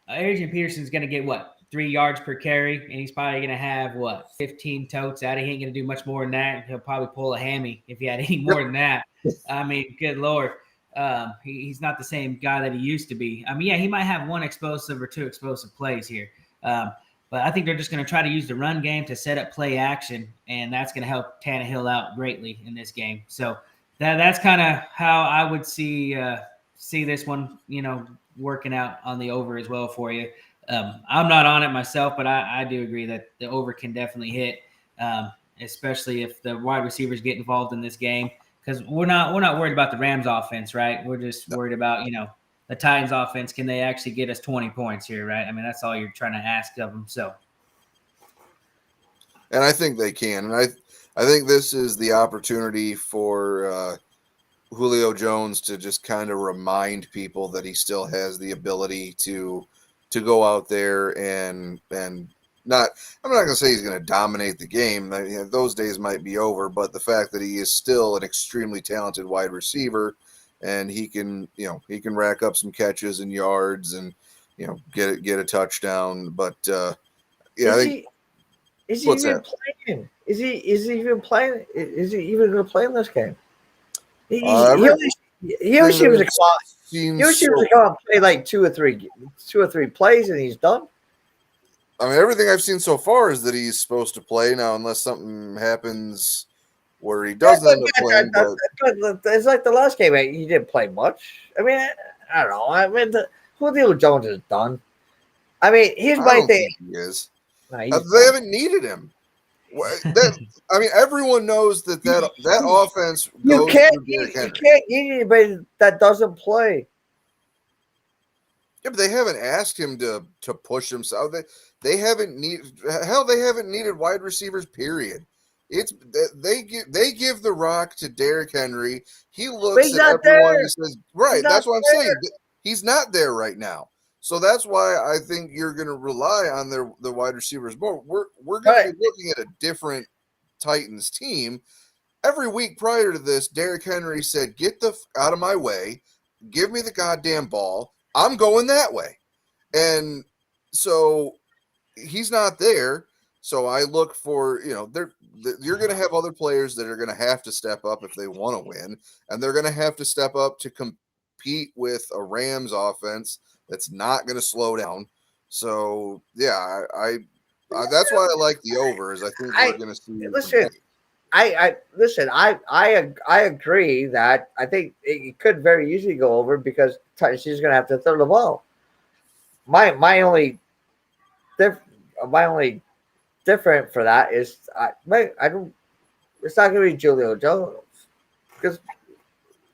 Adrian Peterson's going to get 3 yards per carry, and he's probably going to have 15 totes out. He ain't going to do much more than that. He'll probably pull a hammy if he had any more than that. I mean, good Lord. He's not the same guy that he used to be. I mean, he might have 1 explosive or 2 explosive plays here. But I think they're just going to try to use the run game to set up play action, and that's going to help Tannehill out greatly in this game. So that's kind of how I would see this one, working out on the over as well for you. I'm not on it myself, but I do agree that the over can definitely hit, especially if the wide receivers get involved in this game, because we're not worried about the Rams offense, right? We're just worried about, the Titans offense. Can they actually get us 20 points here, right? I mean, that's all you're trying to ask of them. So, and I think they can. And I think this is the opportunity for Julio Jones to just kind of remind people that he still has the ability to go out there and not. I'm not going to say he's going to dominate the game. Those days might be over, but the fact that he is still an extremely talented wide receiver. And he can rack up some catches and yards and get a touchdown. But is he what's even that? playing? Is he even playing? Is he even going to play in this game? He always seems to come out. He always seems to come out and play like two or three plays, and he's done. I mean, everything I've seen so far is that he's supposed to play now, unless something happens where he doesn't end up playing. But it's like the last game; he didn't play much. I mean, I don't know. I mean, Julio Jones is done. I mean, here's my thing. He is. No, they haven't needed him. I mean, everyone knows that offense. You can't need anybody that doesn't play. Yeah, but they haven't asked him to push himself. They haven't needed wide receivers. Period. They give the rock to Derrick Henry. He looks at everyone and says, "Right, that's what I'm saying." He's not there right now. So that's why I think you're going to rely on the wide receivers more. We're going to be looking at a different Titans team. Every week prior to this, Derrick Henry said, "Get the out of my way. Give me the goddamn ball. I'm going that way." And so he's not there. So I look for, you're going to have other players that are going to have to step up if they want to win. And they're going to have to step up to compete with a Rams offense that's not going to slow down. So, yeah, I that's why I like the over, is I think we're going to see. Listen, I agree that I think it could very easily go over because she's going to have to throw the ball. My only different for that is I don't. It's not going to be Julio Jones because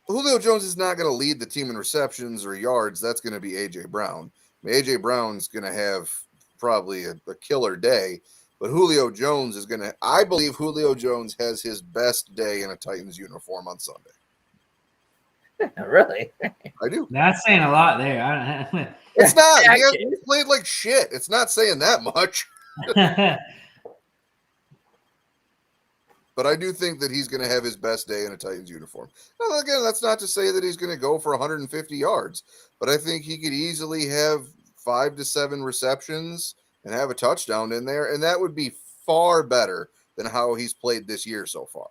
Julio Jones is not going to lead the team in receptions or yards. That's going to be AJ Brown. I mean, AJ Brown's going to have probably a killer day. But Julio Jones is going to – I believe Julio Jones has his best day in a Titans uniform on Sunday. Really? I do. That's saying a lot there. It's not. He hasn't played like shit. It's not saying that much. But I do think that he's going to have his best day in a Titans uniform. Now, again, that's not to say that he's going to go for 150 yards. But I think he could easily have 5 to 7 receptions and have a touchdown in there, and that would be far better than how he's played this year so far.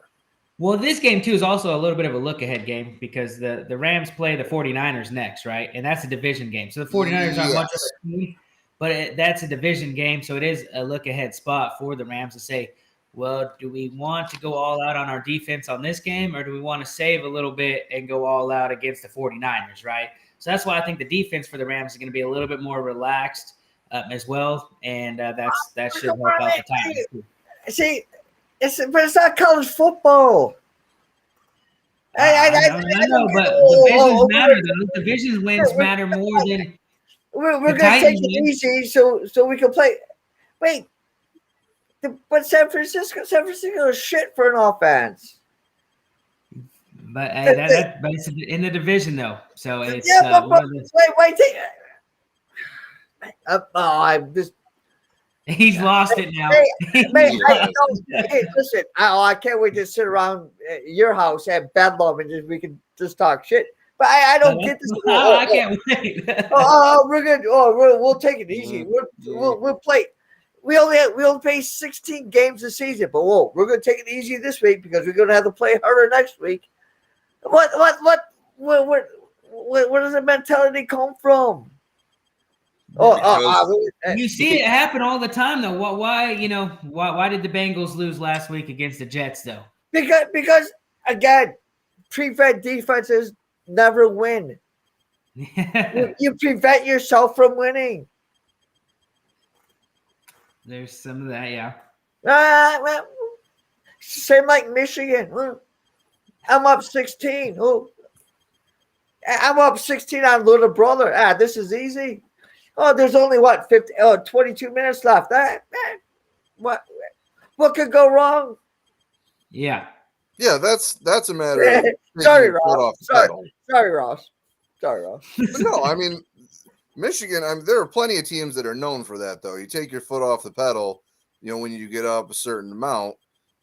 Well, this game, too, is also a little bit of a look-ahead game because the Rams play the 49ers next, right? And that's a division game. So the 49ers aren't much of a team, but that's a division game, so it is a look-ahead spot for the Rams to say, well, do we want to go all out on our defense on this game, or do we want to save a little bit and go all out against the 49ers, right? So that's why I think the defense for the Rams is going to be a little bit more relaxed as well, and that should help out the Titans too. See, but it's not college football. I know, but divisions matter. Those division wins matter more than we're going to take it easy so we can play. Wait, but San Francisco is shit for an offense. But it's in the division though, so it's I'm just. He's lost it now. Hey, listen, I can't wait to sit around your house at Bedlam and we can just talk shit. But I don't get this. I can't wait. We're good. We'll take it easy. We'll play. We only play 16 games this season, but we're going to take it easy this week because we're going to have to play harder next week. Where does the mentality come from? You see it happen all the time, though. Why did the Bengals lose last week against the Jets, though? Because again, prevent defenses never win. You prevent yourself from winning. There's some of that, yeah. Same like Michigan. I'm up 16. I'm up 16 on little brother. This is easy. There's only 22 minutes left. What could go wrong? Yeah. Yeah, that's a matter of sorry, Ross. Sorry, Ross. But no, I mean, Michigan, there are plenty of teams that are known for that, though. You take your foot off the pedal, when you get up a certain amount.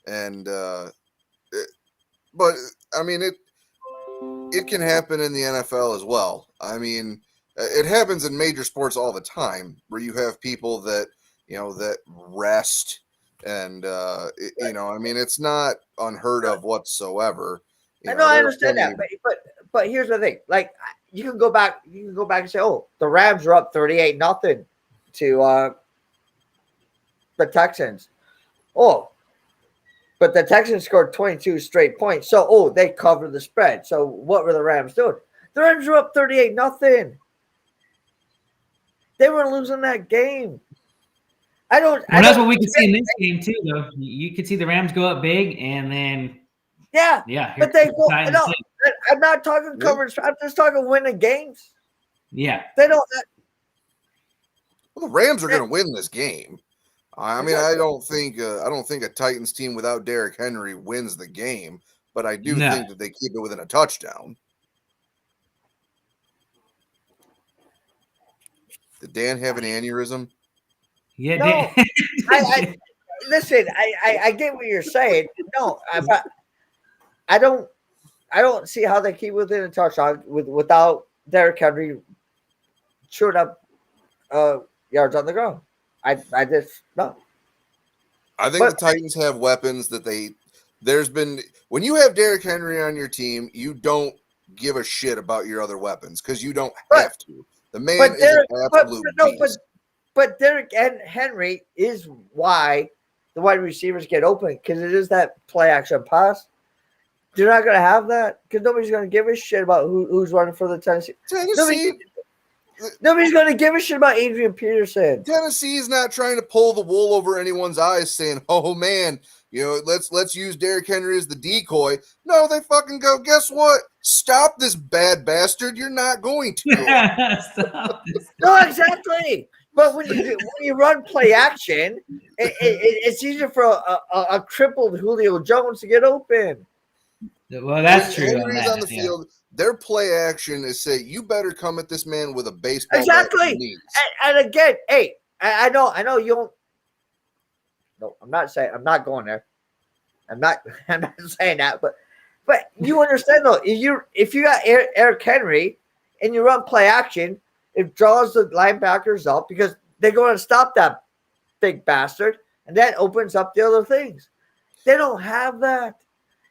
And but I mean, it can happen in the NFL as well. I mean, it happens in major sports all the time where you have people that, that rest and, I mean, it's not unheard of whatsoever. I know, I understand that, but here's the thing. Like, you can go back and say, oh, the Rams are up 38-0 to the Texans. Oh, but the Texans scored 22 straight points. So, they covered the spread. So what were the Rams doing? The Rams were up 38-0. They were losing that game. That's what we could see in this game too, though. You could see the Rams go up big, and then but they go. No, I'm not talking coverage. I'm just talking winning games. Yeah, they don't. Well, the Rams are going to win this game. I mean, I don't think a Titans team without Derrick Henry wins the game, but I do think that they keep it within a touchdown. Did Dan have an aneurysm? Yeah, no. Listen. I get what you're saying. No, I don't see how they keep within a touchdown without Derrick Henry chewing up yards on the ground. I just no. I think the Titans have weapons that when you have Derrick Henry on your team, you don't give a shit about your other weapons because you don't have to. The man is an absolute beast. But Derrick and Henry is why the wide receivers get open, because it is that play action pass. They're not going to have that because nobody's going to give a shit about who's running for the Tennessee. Nobody's going to give a shit about Adrian Peterson. Tennessee's not trying to pull the wool over anyone's eyes saying, oh, man, let's use Derrick Henry as the decoy. No, they fucking go, guess what? Stop this bad bastard. You're not going to. Stop this. No, exactly. But when you run play action, it's easier for a crippled Julio Jones to get open. Well, that's true. Henry's on the field. Their play action is say, you better come at this man with a baseball exactly. And again, hey, I know you don't. No, I'm not going there. I'm not saying that, but you understand though. If you got Eric Henry and you run play action, it draws the linebackers up because they're going to stop that big bastard, and that opens up the other things. They don't have that.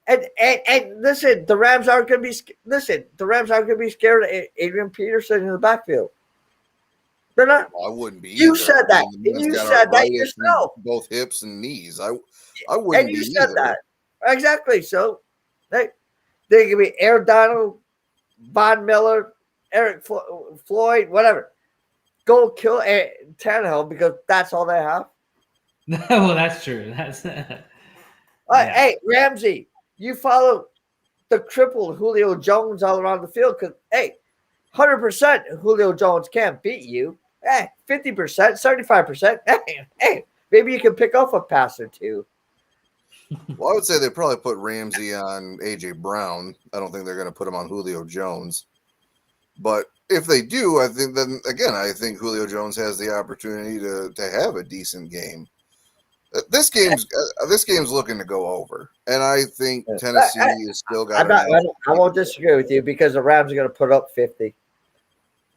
And listen, the Rams aren't going to be scared of Adrian Peterson in the backfield. They're not. Well, I wouldn't be. You said that. You said that yourself. Both hips and knees. I wouldn't. And you said that exactly. So they could be Aaron Donald, Von Miller, Eric Floyd, whatever. Go kill Tannehill because that's all they have. Well, that's true. That's. Hey, Ramsey. You follow the crippled Julio Jones all around the field because, 100% Julio Jones can't beat you. 50%, 75%. Hey, maybe you can pick off a pass or two. Well, I would say they probably put Ramsey on A.J. Brown. I don't think they're going to put him on Julio Jones. But if they do, I think Julio Jones has the opportunity to have a decent game. This game's looking to go over, and I think Tennessee is still got. I won't disagree with you because the Rams are going to put up 50.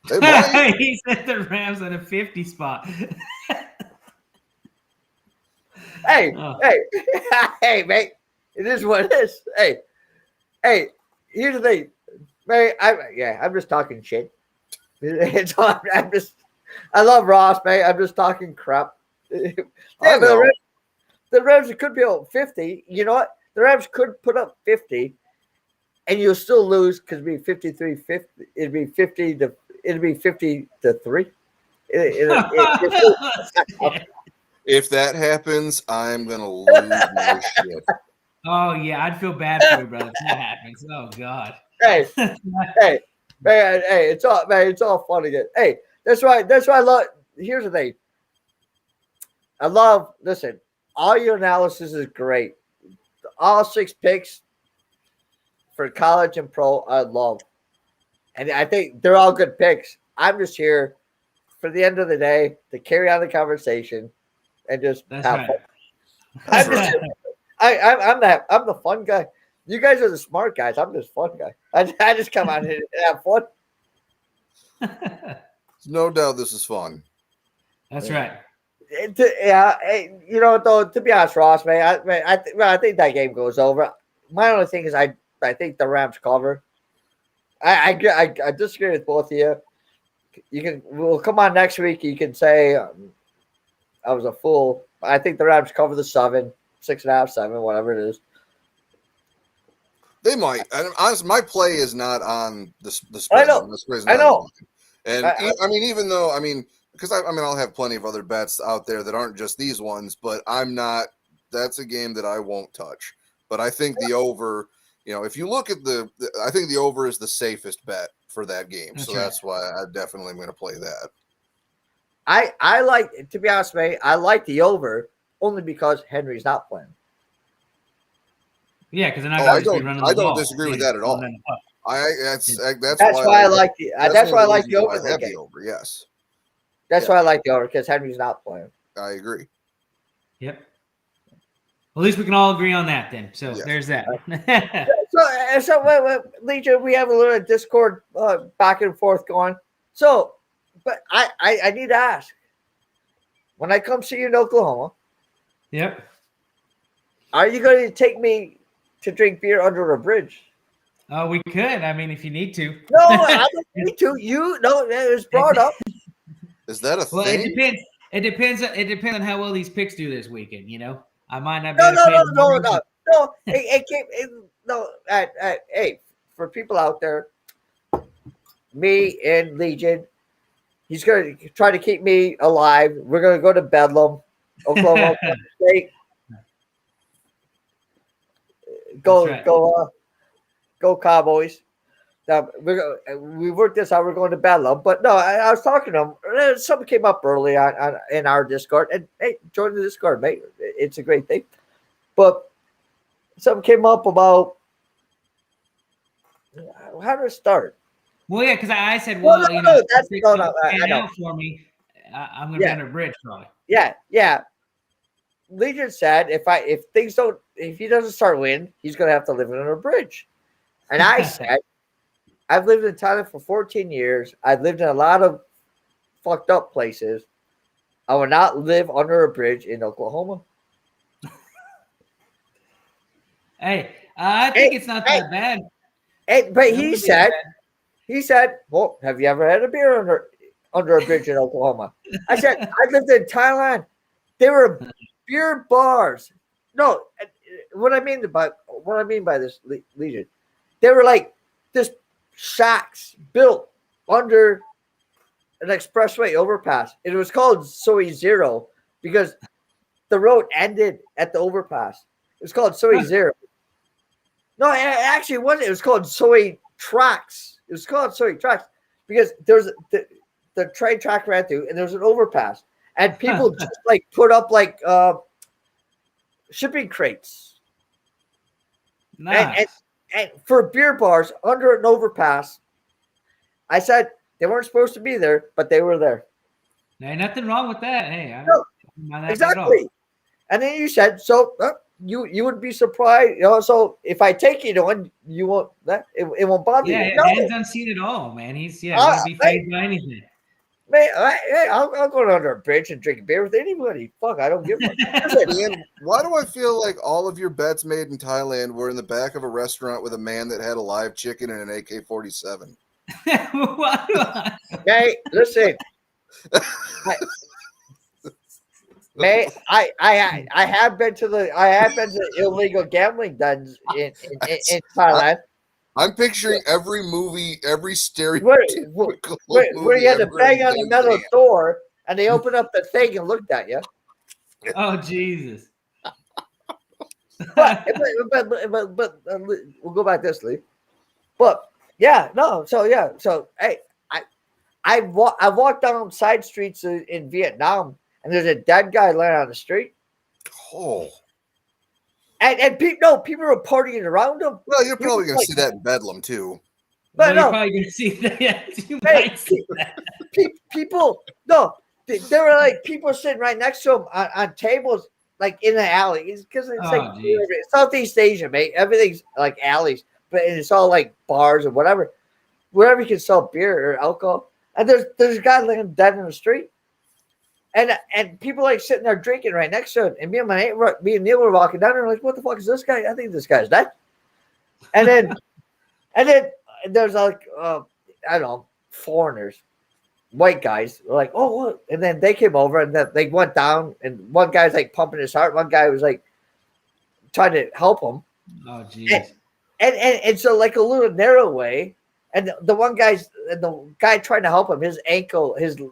They might. He said the Rams at a 50 spot. Hey, mate, it is what it is. Hey, here's the thing, mate. I'm just talking shit. I love Ross, mate. I'm just talking crap. The Rams could be up 50. You know what? The Rams could put up 50, and you'll still lose because it'd be 53-50. It'd be 50 to 3. If that happens, I'm gonna lose my shit. Oh yeah, I'd feel bad for you, brother. If that happens. Oh God. Hey, man, it's all fun again. Hey, that's why I love. Here's the thing. Listen, all your analysis is great. All 6 picks for college and pro, I love. And I think they're all good picks. I'm just here for the end of the day to carry on the conversation and just have fun. I'm the fun guy. You guys are the smart guys. I'm just fun guy. I just come out here and have fun. No doubt this is fun. That's right. Though, to be honest, Ross, man, I think that game goes over. My only thing is, I think the Rams cover. I disagree with both of you. We'll come on next week. You can say I was a fool. I think the Rams cover the 7, 6.5, 7, whatever it is. They might. Honestly, my play is not on the spread. I know. I know. And even though because I'll have plenty of other bets out there that aren't just these ones, but I'm not. That's a game that I won't touch. But I think the over. If you look at I think the over is the safest bet for that game. That's why I definitely am going to play that. I like, to be honest, mate, I like the over only because Henry's not playing. Yeah, because they're not going to be running the ball. I don't disagree with that at all. That's why I like the over. I have the over. Yes. That's why I like the over, because Henry's not playing. I agree. Yep. Well, at least we can all agree on that then. So there's that. So Legion, we have a little Discord back and forth going. So, but I need to ask. When I come see you in Oklahoma, yep, are you going to take me to drink beer under a bridge? We could. If you need to. No, I don't need to. It was brought up. Is that a thing? Well, it depends. It depends on how well these picks do this weekend. I might not. No. Hey, for people out there, me and Legion, he's going to try to keep me alive. We're going to go to Bedlam, Oklahoma State. Go Cowboys. Now, we worked this out. We're going to Bedlam. But no, I was talking to him. Something came up early on in our Discord. And hey, join the Discord, mate. It's a great thing. But something came up about how to start. Well, yeah, because I said, that's for me. I'm going to be under a bridge, probably. Yeah. Legion said if he doesn't start winning, he's going to have to live under a bridge. And I said, I've lived in Thailand for 14 years. I've lived in a lot of fucked up places. I will not live under a bridge in Oklahoma. Hey, I think it's not that bad. But he said, well, have you ever had a beer under a bridge in Oklahoma? I said, I lived in Thailand. There were beer bars. No, what I mean by this, Legion, they were like just shacks built under an expressway overpass. It was called Soy Zero because the road ended at the overpass. It was called Soy Zero. No, it actually wasn't. It was called Soy Tracks. It was called Soy Tracks because there's the train track ran through and there was an overpass. And people just put up shipping crates. Nice. And for beer bars under an overpass, I said they weren't supposed to be there, but they were there. There ain't nothing wrong with that. Hey, exactly. And then you said, so you would be surprised, so if I take you to one, you won't it won't bother you. Yeah, Dan's unseen it all, man. He's won't be fazed by anything. Man, I'll go under a bridge and drink a beer with anybody. Fuck, I don't give a Man, why do I feel like all of your bets made in Thailand were in the back of a restaurant with a man that had a live chicken and an AK-47? Hey, listen. I have been to illegal gambling dens in Thailand. I'm picturing every movie, every stereotypical where you had to bang on the metal door and they opened up the thing and looked at you. Oh Jesus! but we'll go back this, Lee. But so hey, I walked down side streets in Vietnam and there's a dead guy laying on the street. Oh. And people were partying around him. Well, you're probably going to see that in Bedlam too. But you're probably going to see that. Yeah, you might see that. People, there were people sitting right next to him on tables, in the alley. Because it's Southeast Asia, mate. Everything's like alleys, but it's all like bars or whatever, wherever you can sell beer or alcohol. and there's a guy laying dead in the street, and people like sitting there drinking right next to it, and me and Neil were walking down there like, what the fuck is this guy? I think this guy's dead. And then there's like I don't know, foreigners, white guys were like, oh what? And then they came over and then they went down, and one guy's like pumping his heart, one guy was like trying to help him. Oh jeez. And so like a little narrow way, and the guy trying to help him, his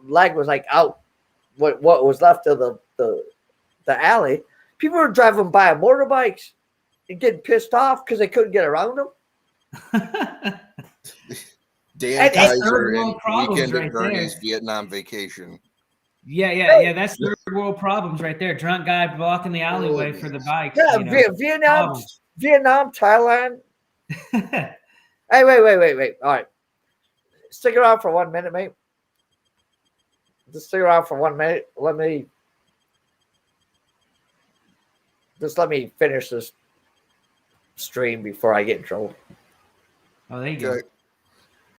leg was like out, what was left of the alley. People were driving by on motorbikes and getting pissed off because they couldn't get around them. Dan Kaiser and problems Weekend right at Bernie's there. Vietnam vacation. Yeah. That's third world problems right there. Drunk guy blocking the alleyway for the bikes. Yeah, you know, Vietnam, Thailand. Hey, wait. All right. Stick around for 1 minute, mate. Just stick around for 1 minute. Let me finish this stream before I get in trouble. Oh, there you go.